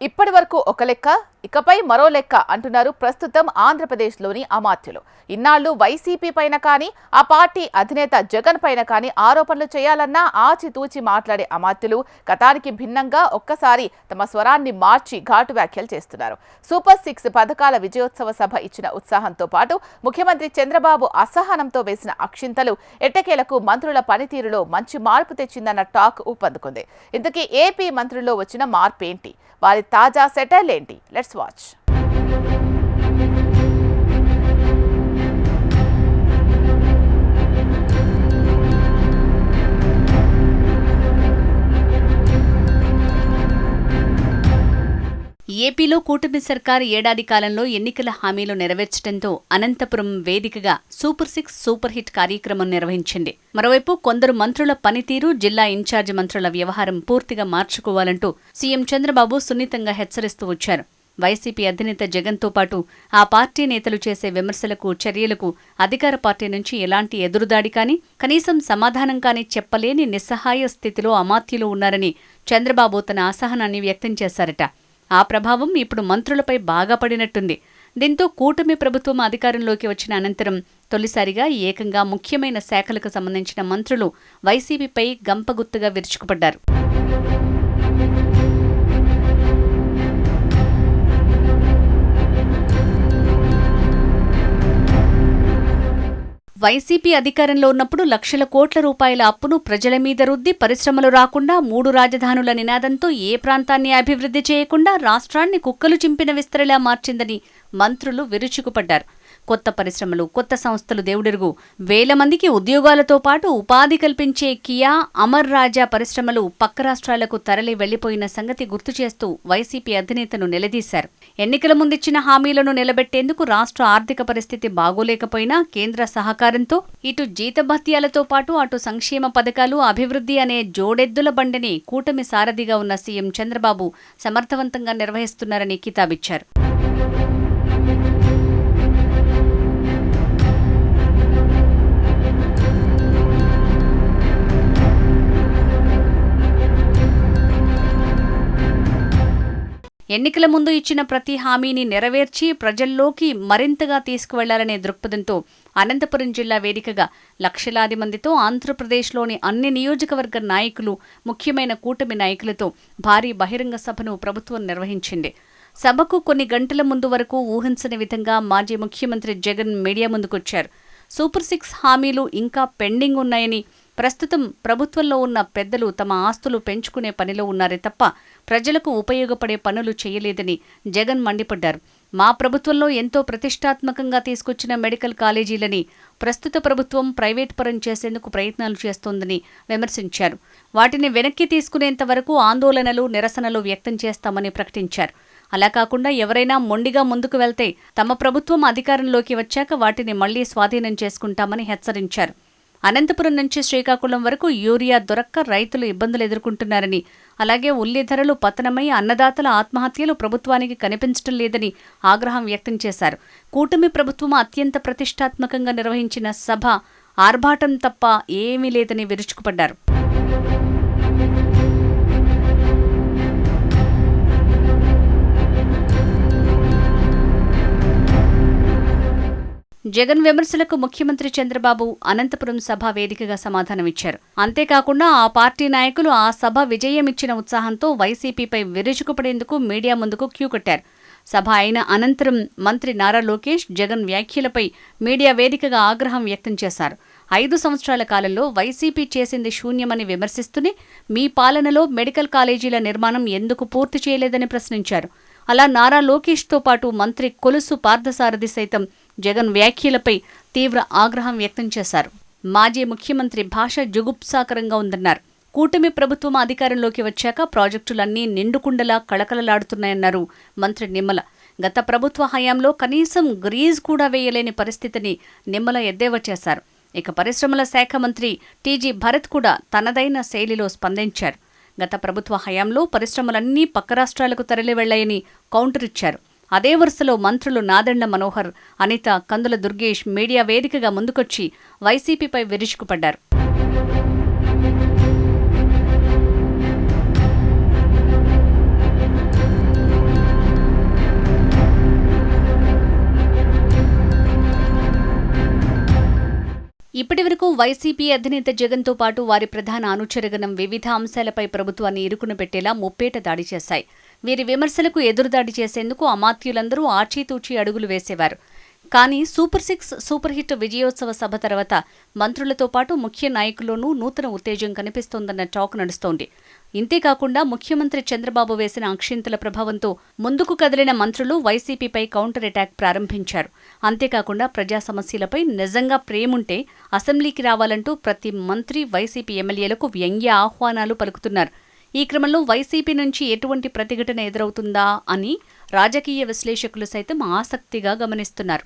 ఇప్పటి వరకు ఒక లెక్క, ఇకపై మరో లెక్క అంటున్నారు ప్రస్తుతం ఆంధ్రప్రదేశ్లోని అమాత్యులు. ఇన్నాళ్లు వైసీపీ పైన కానీ, ఆ పార్టీ అధినేత జగన్ పైన కానీ ఆరోపణలు చేయాలన్నా ఆచితూచి మాట్లాడే అమాత్యులు గతానికి భిన్నంగా ఒక్కసారి తమ స్వరాన్ని మార్చి ఘాటు వ్యాఖ్యలు చేస్తున్నారు. సూపర్ 6 పథకాల విజయోత్సవ సభ ఇచ్చిన ఉత్సాహంతో పాటు ముఖ్యమంత్రి చంద్రబాబు అసహనంతో వేసిన అక్షింతలు ఎట్టకేలకు మంత్రుల పనితీరులో మంచి మార్పు తెచ్చిందన్న టాక్ ఊపందుకుంది. ఇంతకీ ఏపీ మంత్రుల్లో వచ్చిన మార్పేంటి, వారి తాజా సెటైల్ ఏంటి? Let's watch. ఏపీలో కూటమి సర్కార్ ఏడాది కాలంలో ఎన్నికల హామీలు నెరవేర్చడంతో అనంతపురం వేదికగా సూపర్ 6 సూపర్ హిట్ కార్యక్రమం నిర్వహించింది. మరోవైపు కొందరు మంత్రుల పనితీరు, జిల్లా ఇన్ఛార్జి మంత్రుల వ్యవహారం పూర్తిగా మార్చుకోవాలంటూ సీఎం చంద్రబాబు సున్నితంగా హెచ్చరిస్తూ వచ్చారు. వైసీపీ అధినేత జగన్తో పాటు ఆ పార్టీ నేతలు చేసే విమర్శలకు, చర్యలకు అధికార పార్టీ నుంచి ఎలాంటి ఎదురుదాడి కానీ, కనీసం సమాధానం కానీ చెప్పలేని నిస్సహాయ స్థితిలో అమాత్యులు ఉన్నారని చంద్రబాబు తన అసహనాన్ని వ్యక్తం చేశారట. ఆ ప్రభావం ఇప్పుడు మంత్రులపై బాగా పడినట్టుంది. దీంతో కూటమి ప్రభుత్వం అధికారంలోకి వచ్చిన అనంతరం తొలిసారిగా ఏకంగా ముఖ్యమైన శాఖలకు సంబంధించిన మంత్రులు వైసీపీపై గంపగుత్తుగా విరుచుకుపడ్డారు. వైసీపీ అధికారంలో ఉన్నప్పుడు లక్షల కోట్ల రూపాయల అప్పును ప్రజల మీద రుద్ది పరిశ్రమలు రాకుండా, 3 రాజధానుల నినాదంతో ఏ ప్రాంతాన్ని అభివృద్ధి చేయకుండా రాష్ట్రాన్ని కుక్కలు చింపిన విస్తరిలా మార్చిందని మంత్రులు విరుచుకుపడ్డారు. కొత్త పరిశ్రమలు, కొత్త సంస్థలు దేవుడెరుగు, వేల మందికి ఉద్యోగాలతో పాటు ఉపాధి కల్పించే కియా, అమర్ రాజా పరిశ్రమలు పక్క రాష్ట్రాలకు తరలి వెళ్లిపోయిన సంగతి గుర్తు చేస్తూ వైసీపీ అధినేతను నిలదీశారు. ఎన్నికల ముందిచ్చిన హామీలను నిలబెట్టేందుకు రాష్ట్ర ఆర్థిక పరిస్థితి బాగోలేకపోయినా కేంద్ర సహకారంతో ఇటు జీతభత్యాలతో పాటు అటు సంక్షేమ పథకాలు, అభివృద్ధి అనే జోడెద్దుల బండిని కూటమి సారథిగా ఉన్న సీఎం చంద్రబాబు సమర్థవంతంగా నిర్వహిస్తున్నారని కితాబిచ్చారు. ఎన్నికల ముందు ఇచ్చిన ప్రతి హామీని నెరవేర్చి ప్రజల్లోకి మరింతగా తీసుకువెళ్లాలనే దృక్పథంతో అనంతపురం జిల్లా వేదికగా లక్షలాది మందితో ఆంధ్రప్రదేశ్లోని అన్ని నియోజకవర్గ నాయకులు, ముఖ్యమైన కూటమి నాయకులతో భారీ బహిరంగ సభను ప్రభుత్వం నిర్వహించింది. సభకు కొన్ని గంటల ముందు వరకు ఊహించని విధంగా మాజీ ముఖ్యమంత్రి జగన్ మీడియా ముందుకొచ్చారు. సూపర్ 6 హామీలు ఇంకా పెండింగ్ ఉన్నాయని, ప్రస్తుతం ప్రభుత్వంలో ఉన్న పెద్దలు తమ ఆస్తులు పెంచుకునే పనిలో ఉన్నారే తప్ప ప్రజలకు ఉపయోగపడే పనులు చేయలేదని జగన్ మండిపడ్డారు. మా ప్రభుత్వంలో ఎంతో ప్రతిష్టాత్మకంగా తీసుకొచ్చిన మెడికల్ కాలేజీలని ప్రస్తుత ప్రభుత్వం ప్రైవేట్ పరం చేసేందుకు ప్రయత్నాలు చేస్తోందని విమర్శించారు. వాటిని వెనక్కి తీసుకునేంత వరకు ఆందోళనలు, నిరసనలు వ్యక్తం చేస్తామని ప్రకటించారు. అలా కాకుండా ఎవరైనా మొండిగా ముందుకు వెళ్తే తమ ప్రభుత్వం అధికారంలోకి వచ్చాక వాటిని మళ్లీ స్వాధీనం చేసుకుంటామని హెచ్చరించారు. అనంతపురం నుంచి శ్రీకాకుళం వరకు యూరియా దొరక్క రైతులు ఇబ్బందులు ఎదుర్కొంటున్నారని, అలాగే ఉల్లి ధరలు పతనమై అన్నదాతల ఆత్మహత్యలు ప్రభుత్వానికి కనిపించడం లేదని ఆగ్రహం వ్యక్తం చేశారు. కూటమి ప్రభుత్వం అత్యంత ప్రతిష్టాత్మకంగా నిర్వహించిన సభ ఆర్భాటం తప్ప ఏమీ లేదని విరుచుకుపడ్డారు. జగన్ విమర్శలకు ముఖ్యమంత్రి చంద్రబాబు అనంతపురం సభ వేదికగా సమాధానమిచ్చారు. అంతేకాకుండా ఆ పార్టీ నాయకులు ఆ సభ విజయమిచ్చిన ఉత్సాహంతో వైసీపీపై విరుచుకుపడేందుకు మీడియా ముందుకు క్యూ కట్టారు. సభ అయిన అనంతరం మంత్రి నారా లోకేష్ జగన్ వ్యాఖ్యలపై మీడియా వేదికగా ఆగ్రహం వ్యక్తం చేశారు. 5 సంవత్సరాల కాలంలో వైసీపీ చేసింది శూన్యమని విమర్శిస్తూనే మీ పాలనలో మెడికల్ కాలేజీల నిర్మాణం ఎందుకు పూర్తి చేయలేదని ప్రశ్నించారు. అలా నారా లోకేష్తో పాటు మంత్రి కొలుసు పార్థసారథి సైతం జగన్ వ్యాఖ్యలపై తీవ్ర ఆగ్రహం వ్యక్తం చేశారు. మాజీ ముఖ్యమంత్రి భాష జుగుప్సాకరంగా ఉందన్నారు. కూటమి ప్రభుత్వం అధికారంలోకి వచ్చాక ప్రాజెక్టులన్నీ నిండుకుండలా కళకళలాడుతున్నాయన్నారు మంత్రి నిమ్మల. గత ప్రభుత్వ హయాంలో కనీసం గ్రీజ్ కూడా వేయలేని పరిస్థితిని నిమ్మల ఎద్దేవా చేశారు. ఇక పరిశ్రమల శాఖ మంత్రి టీజీ భరత్ కూడా తనదైన శైలిలో స్పందించారు. గత ప్రభుత్వ హయాంలో పరిశ్రమలన్నీ పక్క రాష్ట్రాలకు తరలి వెళ్లాయని కౌంటర్ ఇచ్చారు. అదే వరుసలో మంత్రులు నాదెండ్ల మనోహర్, అనిత, కందుల దుర్గేష్ మీడియా వేదికగా ముందుకొచ్చి వైసీపీపై విరుచుకుపడ్డారు. ఇప్పటివరకు వైసీపీ అధినేత జగన్తో పాటు వారి ప్రధాన అనుచరగణం వివిధ అంశాలపై ప్రభుత్వాన్ని ఇరుకున పెట్టేలా ముప్పేట దాడి చేశాయి. వీరి విమర్శలకు ఎదురుదాడి చేసేందుకు అమాత్యులందరూ ఆచితూచి అడుగులు వేసేవారు. కానీ సూపర్ 6 సూపర్ హిట్ విజయోత్సవ సభ తర్వాత మంత్రులతో పాటు ముఖ్య నాయకుల్లోనూ నూతన ఉత్తేజం కనిపిస్తోందన్న టాక్ నడుస్తోంది. ఇంతేకాకుండా ముఖ్యమంత్రి చంద్రబాబు వేసిన అక్షింతల ప్రభావంతో ముందుకు కదిలిన మంత్రులు వైసీపీపై కౌంటర్ అటాక్ ప్రారంభించారు. అంతేకాకుండా ప్రజా సమస్యలపై నిజంగా ప్రేముంటే అసెంబ్లీకి రావాలంటూ ప్రతి మంత్రి వైసీపీ ఎమ్మెల్యేలకు వ్యంగ్య ఆహ్వానాలు పలుకుతున్నారు. ఈ క్రమంలో వైసీపీ నుంచి ఎటువంటి ప్రతిఘటన ఎదురవుతుందా అని రాజకీయ విశ్లేషకులు సైతం ఆసక్తిగా గమనిస్తున్నారు.